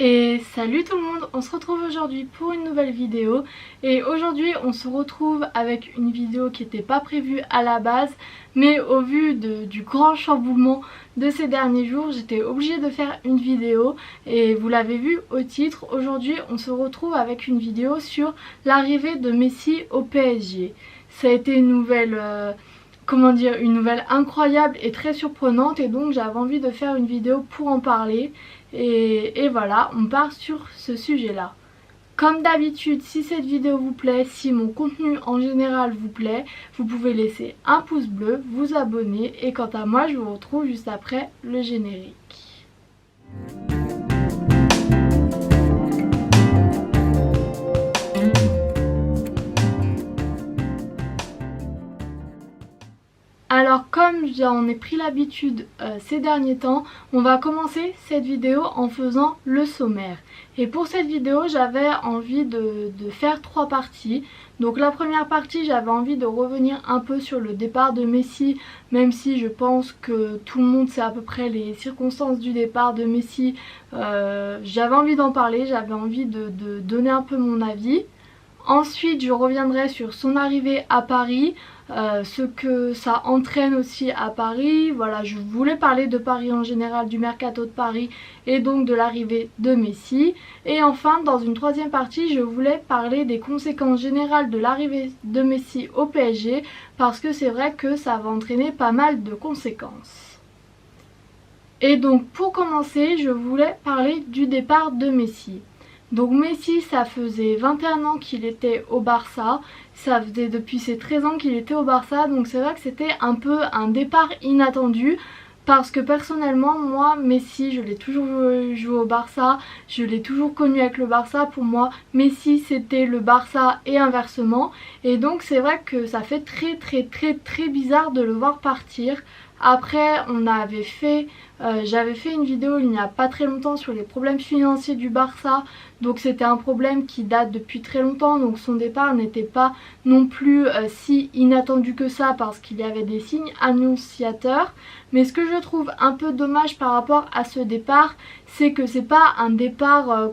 Et salut tout le monde, on se retrouve aujourd'hui pour une nouvelle vidéo et aujourd'hui on se retrouve avec une vidéo qui n'était pas prévue à la base, mais au vu du grand chamboulement de ces derniers jours, j'étais obligée de faire une vidéo et vous l'avez vu au titre, aujourd'hui on se retrouve avec une vidéo sur l'arrivée de Messi au PSG. Ça a été une nouvelle... une nouvelle incroyable et très surprenante, et donc j'avais envie de faire une vidéo pour en parler et voilà, on part sur ce sujet là. Comme d'habitude, si cette vidéo vous plaît, si mon contenu en général vous plaît, vous pouvez laisser un pouce bleu, vous abonner, et quant à moi je vous retrouve juste après le générique. Alors comme j'en ai pris l'habitude ces derniers temps, on va commencer cette vidéo en faisant le sommaire. Et pour cette vidéo j'avais envie de faire trois parties. Donc la première partie, j'avais envie de revenir un peu sur le départ de Messi, même si je pense que tout le monde sait à peu près les circonstances du départ de Messi. J'avais envie d'en parler, j'avais envie de donner un peu mon avis. Ensuite je reviendrai sur son arrivée à Paris, ce que ça entraîne aussi à Paris. Voilà, je voulais parler de Paris en général, du mercato de Paris et donc de l'arrivée de Messi. Et enfin, dans une troisième partie, je voulais parler des conséquences générales de l'arrivée de Messi au PSG, parce que c'est vrai que ça va entraîner pas mal de conséquences. Et donc pour commencer, je voulais parler du départ de Messi. Donc Messi, ça faisait 21 ans qu'il était au Barça, ça faisait depuis ses 13 ans qu'il était au Barça, donc c'est vrai que c'était un peu un départ inattendu, parce que personnellement, moi, Messi, je l'ai toujours joué au Barça, je l'ai toujours connu avec le Barça. Pour moi, Messi, c'était le Barça et inversement, et donc c'est vrai que ça fait très bizarre de le voir partir. Après, j'avais fait une vidéo il n'y a pas très longtemps sur les problèmes financiers du Barça, donc c'était un problème qui date depuis très longtemps, donc son départ n'était pas non plus si inattendu que ça, parce qu'il y avait des signes annonciateurs. Mais ce que je trouve un peu dommage par rapport à ce départ, c'est que c'est pas un départ,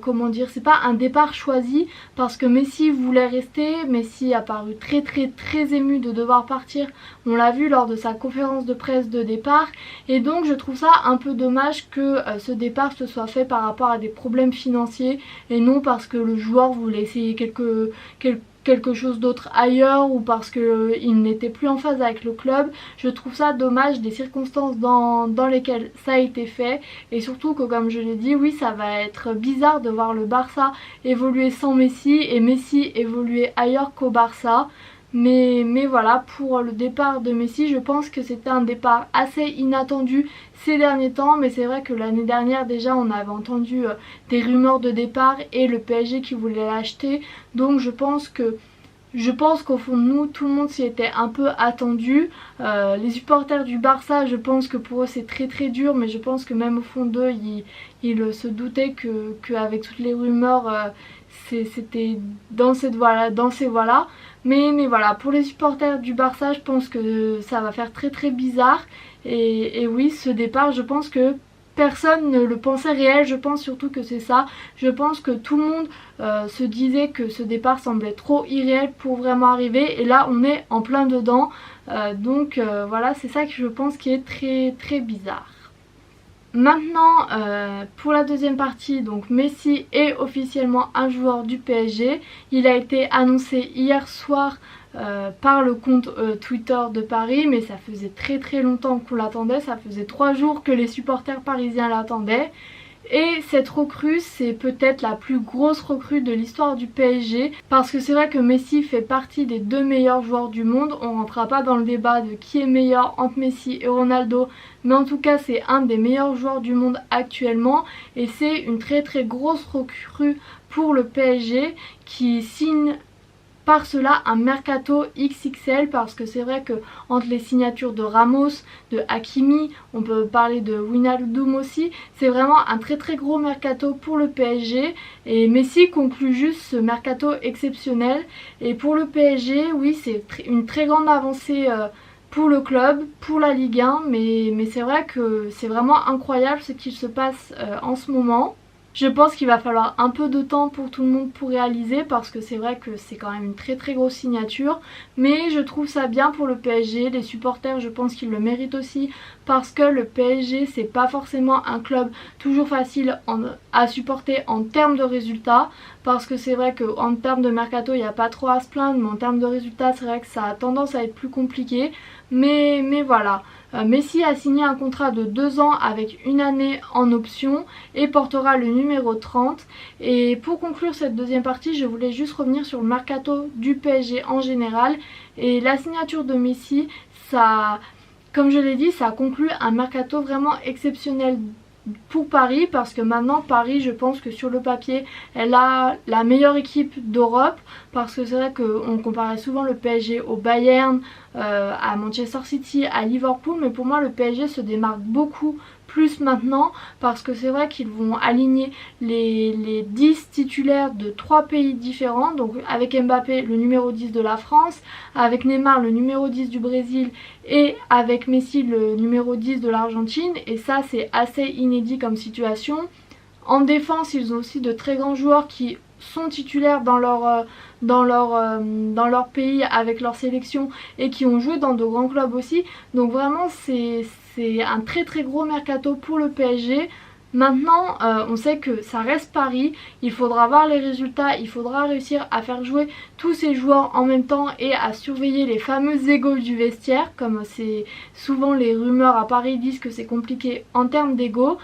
c'est pas un départ choisi, parce que Messi voulait rester. Messi a paru très ému de devoir partir, on l'a vu lors de sa conférence de presse de départ, et donc je trouve ça un peu dommage que ce départ se soit fait par rapport à des problèmes financiers, et non parce que le joueur voulait essayer quelque chose d'autre ailleurs, ou parce qu'il n'était plus en phase avec le club. Je trouve ça dommage des circonstances dans lesquelles ça a été fait, et surtout que, comme je l'ai dit, oui, ça va être bizarre de voir le Barça évoluer sans Messi et Messi évoluer ailleurs qu'au Barça. Mais voilà, pour le départ de Messi, je pense que c'était un départ assez inattendu ces derniers temps, mais c'est vrai que l'année dernière déjà on avait entendu des rumeurs de départ et le PSG qui voulait l'acheter, donc je pense qu'au fond de nous, tout le monde s'y était un peu attendu. Les supporters du Barça, je pense que pour eux c'est très dur, mais je pense que même au fond d'eux, ils se doutaient qu'avec toutes les rumeurs, c'était dans ces voies-là. Mais voilà, pour les supporters du Barça, je pense que ça va faire très bizarre. Et oui, ce départ, je pense que personne ne le pensait réel. Je pense surtout que c'est ça. Je pense que tout le monde se disait que ce départ semblait trop irréel pour vraiment arriver. Et là, on est en plein dedans. Voilà, c'est ça que je pense qui est très bizarre. Maintenant, pour la deuxième partie, donc Messi est officiellement un joueur du PSG. Il a été annoncé hier soir par le compte Twitter de Paris, mais ça faisait très longtemps qu'on l'attendait. Ça faisait 3 jours que les supporters parisiens l'attendaient. Et cette recrue, c'est peut-être la plus grosse recrue de l'histoire du PSG, parce que c'est vrai que Messi fait partie des 2 meilleurs joueurs du monde. On ne rentrera pas dans le débat de qui est meilleur entre Messi et Ronaldo, mais en tout cas c'est un des meilleurs joueurs du monde actuellement, et c'est une très grosse recrue pour le PSG qui signe par cela un mercato XXL, parce que c'est vrai que entre les signatures de Ramos, de Hakimi, on peut parler de Wijnaldum aussi, c'est vraiment un très gros mercato pour le PSG, et Messi conclut juste ce mercato exceptionnel. Et pour le PSG, oui, c'est une très grande avancée pour le club, pour la Ligue 1, mais c'est vrai que c'est vraiment incroyable ce qu'il se passe en ce moment. Je pense qu'il va falloir un peu de temps pour tout le monde pour réaliser, parce que c'est vrai que c'est quand même une très grosse signature, mais je trouve ça bien pour le PSG. Les supporters, je pense qu'ils le méritent aussi, parce que le PSG c'est pas forcément un club toujours facile à supporter en termes de résultats, parce que c'est vrai qu'en termes de mercato il n'y a pas trop à se plaindre, mais en termes de résultats c'est vrai que ça a tendance à être plus compliqué, mais voilà. Messi a signé un contrat de 2 ans avec une année en option et portera le numéro 30. Et pour conclure cette deuxième partie, je voulais juste revenir sur le mercato du PSG en général. Et la signature de Messi, ça, comme je l'ai dit, ça conclut un mercato vraiment exceptionnel pour Paris, parce que maintenant Paris, je pense que sur le papier elle a la meilleure équipe d'Europe, parce que c'est vrai qu'on comparait souvent le PSG au Bayern, à Manchester City, à Liverpool, mais pour moi le PSG se démarque beaucoup plus maintenant, parce que c'est vrai qu'ils vont aligner les 10 titulaires de 3 pays différents, donc avec Mbappé le numéro 10 de la France, avec Neymar le numéro 10 du Brésil et avec Messi le numéro 10 de l'Argentine, et ça c'est assez inédit comme situation. En défense ils ont aussi de très grands joueurs qui sont titulaires dans leur pays avec leur sélection et qui ont joué dans de grands clubs aussi, donc vraiment c'est un très gros mercato pour le PSG. Maintenant on sait que ça reste Paris, il faudra voir les résultats, il faudra réussir à faire jouer tous ces joueurs en même temps et à surveiller les fameux égos du vestiaire, comme c'est souvent les rumeurs à Paris disent que c'est compliqué en termes d'ego.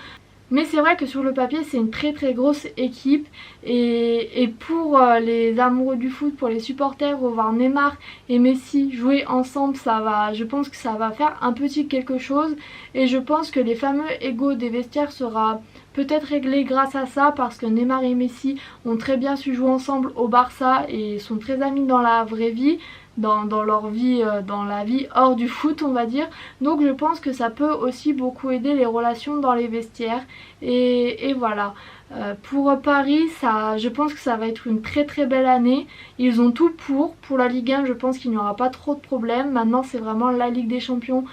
Mais c'est vrai que sur le papier c'est une très grosse équipe, et pour les amoureux du foot, pour les supporters, revoir Neymar et Messi jouer ensemble, je pense que ça va faire un petit quelque chose, et je pense que les fameux égos des vestiaires sera peut-être réglé grâce à ça, parce que Neymar et Messi ont très bien su jouer ensemble au Barça et sont très amis dans la vraie vie, dans leur vie, dans la vie hors du foot on va dire. Donc je pense que ça peut aussi beaucoup aider les relations dans les vestiaires, et voilà. Pour Paris, je pense que ça va être une très belle année. Ils ont tout pour la Ligue 1, je pense qu'il n'y aura pas trop de problèmes. Maintenant c'est vraiment la Ligue des Champions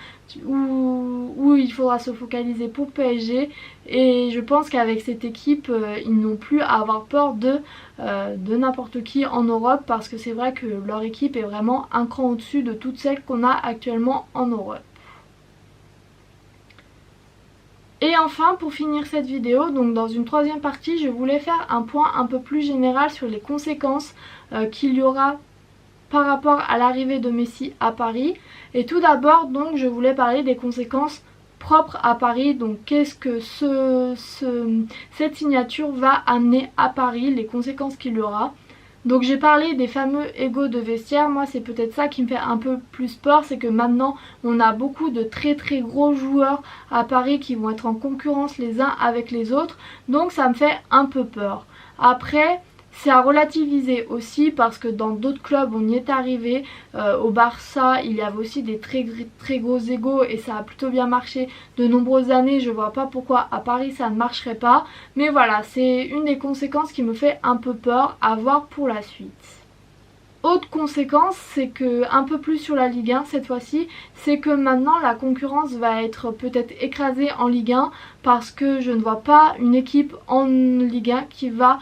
où il faudra se focaliser pour PSG, et je pense qu'avec cette équipe ils n'ont plus à avoir peur de n'importe qui en Europe, parce que c'est vrai que leur équipe est vraiment un cran au-dessus de toutes celles qu'on a actuellement en Europe. Et enfin, pour finir cette vidéo, donc dans une troisième partie, je voulais faire un point un peu plus général sur les conséquences qu'il y aura par rapport à l'arrivée de Messi à Paris. Et tout d'abord, donc, je voulais parler des conséquences propres à Paris. Donc qu'est-ce que cette signature va amener à Paris, les conséquences qu'il y aura. Donc j'ai parlé des fameux égos de vestiaire. Moi c'est peut-être ça qui me fait un peu plus peur, c'est que maintenant on a beaucoup de très gros joueurs à Paris qui vont être en concurrence les uns avec les autres, donc ça me fait un peu peur. Après c'est à relativiser aussi, parce que dans d'autres clubs on y est arrivé. Au Barça il y avait aussi des très gros égos et ça a plutôt bien marché de nombreuses années. Je vois pas pourquoi à Paris ça ne marcherait pas, mais voilà, c'est une des conséquences qui me fait un peu peur, à voir pour la suite. Autre conséquence, c'est que, un peu plus sur la Ligue 1 cette fois-ci, c'est que maintenant la concurrence va être peut-être écrasée en Ligue 1, parce que je ne vois pas une équipe en Ligue 1 qui va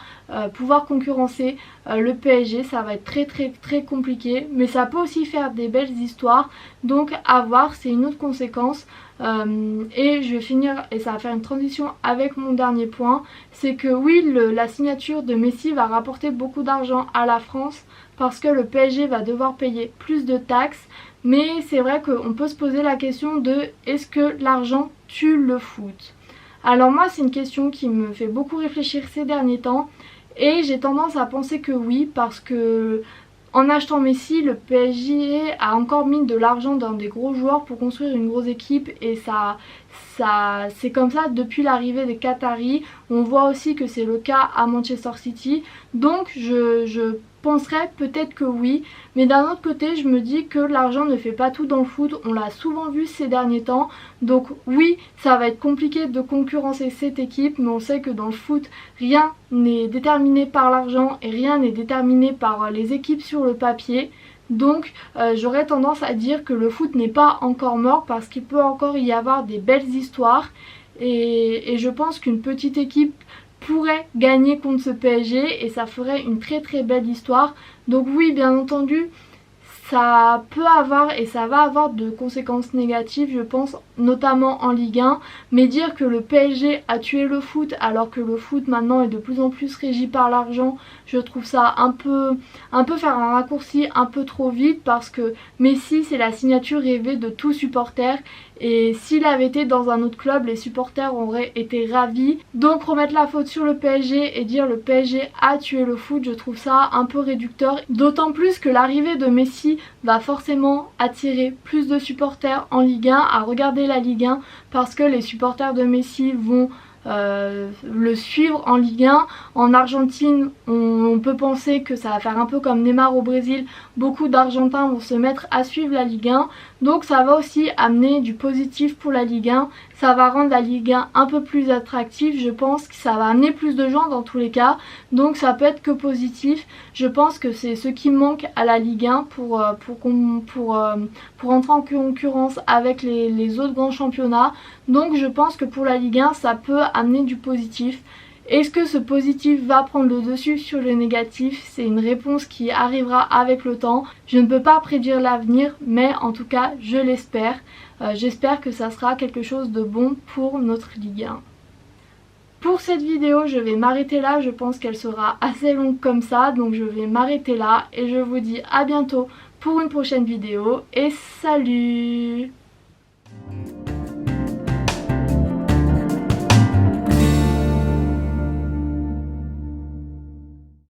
pouvoir concurrencer le PSG. Ça va être très compliqué, mais ça peut aussi faire des belles histoires, donc à voir, c'est une autre conséquence. Et je vais finir, et ça va faire une transition avec mon dernier point, c'est que oui, la signature de Messi va rapporter beaucoup d'argent à la France, parce que le PSG va devoir payer plus de taxes, mais c'est vrai qu'on peut se poser la question de est-ce que l'argent tue le foot? Alors moi c'est une question qui me fait beaucoup réfléchir ces derniers temps, et j'ai tendance à penser que oui, parce que en achetant Messi, le PSG a encore mis de l'argent dans des gros joueurs pour construire une grosse équipe, et c'est comme ça depuis l'arrivée des Qataris. On voit aussi que c'est le cas à Manchester City, donc je penserais peut-être que oui, mais d'un autre côté je me dis que l'argent ne fait pas tout dans le foot, on l'a souvent vu ces derniers temps, donc oui ça va être compliqué de concurrencer cette équipe, mais on sait que dans le foot rien n'est déterminé par l'argent et rien n'est déterminé par les équipes sur le papier. Donc j'aurais tendance à dire que le foot n'est pas encore mort, parce qu'il peut encore y avoir des belles histoires, et je pense qu'une petite équipe pourrait gagner contre ce PSG et ça ferait une très très belle histoire. Donc oui, bien entendu, ça peut avoir et ça va avoir de conséquences négatives, je pense, notamment en Ligue 1. Mais dire que le PSG a tué le foot alors que le foot maintenant est de plus en plus régi par l'argent, je trouve ça un peu faire un raccourci un peu trop vite, parce que Messi, c'est la signature rêvée de tout supporter. Et s'il avait été dans un autre club, les supporters auraient été ravis. Donc remettre la faute sur le PSG et dire le PSG a tué le foot, je trouve ça un peu réducteur. D'autant plus que l'arrivée de Messi va forcément attirer plus de supporters en Ligue 1 à regarder la Ligue 1, parce que les supporters de Messi vont le suivre en Ligue 1. En Argentine, on peut penser que ça va faire un peu comme Neymar au Brésil, beaucoup d'Argentins vont se mettre à suivre la Ligue 1, donc ça va aussi amener du positif pour la Ligue 1, ça va rendre la Ligue 1 un peu plus attractive, je pense que ça va amener plus de gens dans tous les cas, donc ça peut être que positif. Je pense que c'est ce qui manque à la Ligue 1 pour entrer en concurrence avec les autres grands championnats, donc je pense que pour la Ligue 1 ça peut amener du positif. Est-ce que ce positif va prendre le dessus sur le négatif? C'est une réponse qui arrivera avec le temps. Je ne peux pas prédire l'avenir, mais en tout cas je l'espère. J'espère que ça sera quelque chose de bon pour notre Ligue 1. Pour cette vidéo, je vais m'arrêter là. Je pense qu'elle sera assez longue comme ça, donc je vais m'arrêter là et je vous dis à bientôt pour une prochaine vidéo et salut!